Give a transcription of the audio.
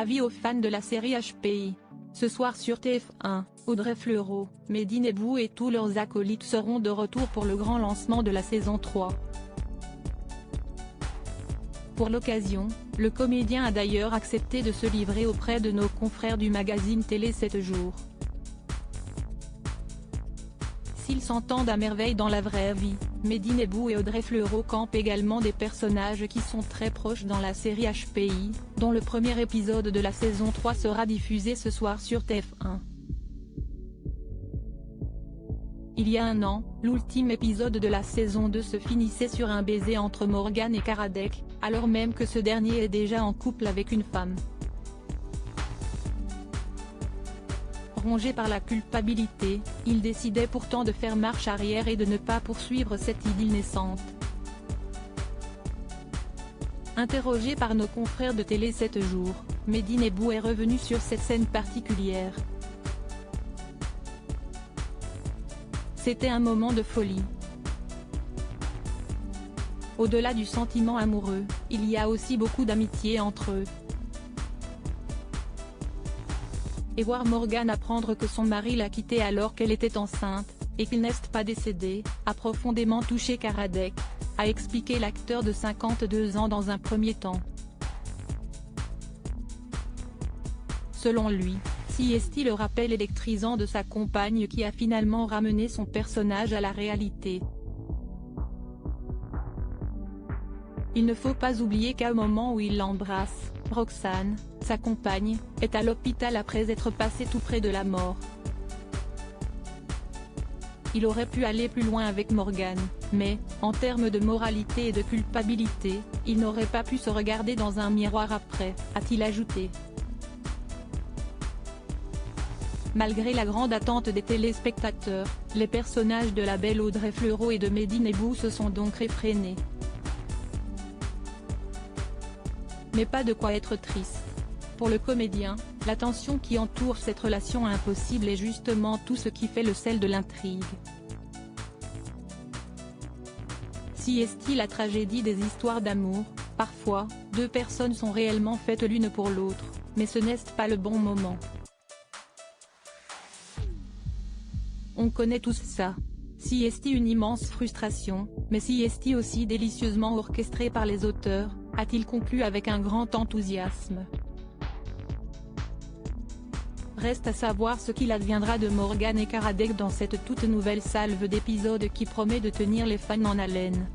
Avis aux fans de la série HPI. Ce soir sur TF1, Audrey Fleurot, Mehdi Nebou et tous leurs acolytes seront de retour pour le grand lancement de la saison 3. Pour l'occasion, le comédien a d'ailleurs accepté de se livrer auprès de nos confrères du magazine télé 7 jours. S'ils s'entendent à merveille dans la vraie vie, Mehdi Nebou et Audrey Fleurot campent également des personnages qui sont très proches dans la série HPI, dont le premier épisode de la saison 3 sera diffusé ce soir sur TF1. Il y a un an, l'ultime épisode de la saison 2 se finissait sur un baiser entre Morgan et Karadec, alors même que ce dernier est déjà en couple avec une femme. Rongé par la culpabilité, il décidait pourtant de faire marche arrière et de ne pas poursuivre cette idylle naissante. Interrogé par nos confrères de télé 7 jours, Mehdi Nebou est revenu sur cette scène particulière. C'était un moment de folie. Au-delà du sentiment amoureux, il y a aussi beaucoup d'amitié entre eux. Et voir Morgan apprendre que son mari l'a quittée alors qu'elle était enceinte, et qu'il n'est pas décédé, a profondément touché Karadec, a expliqué l'acteur de 52 ans dans un premier temps. Selon lui, est le rappel électrisant de sa compagne qui a finalement ramené son personnage à la réalité. Il ne faut pas oublier qu'au moment où il l'embrasse, Roxane, sa compagne, est à l'hôpital après être passée tout près de la mort. Il aurait pu aller plus loin avec Morgan, mais, en termes de moralité et de culpabilité, il n'aurait pas pu se regarder dans un miroir après, a-t-il ajouté. Malgré la grande attente des téléspectateurs, les personnages de la belle Audrey Fleurot et de Mehdi Nebou se sont donc réfrénés. Mais pas de quoi être triste. Pour le comédien, la tension qui entoure cette relation impossible est justement tout ce qui fait le sel de l'intrigue. Si est-il la tragédie des histoires d'amour, parfois, deux personnes sont réellement faites l'une pour l'autre, mais ce n'est pas le bon moment. On connaît tous ça. Si est une immense frustration, mais si est aussi délicieusement orchestré par les auteurs, a-t-il conclu avec un grand enthousiasme. Reste à savoir ce qu'il adviendra de Morgan et Karadec dans cette toute nouvelle salve d'épisodes qui promet de tenir les fans en haleine.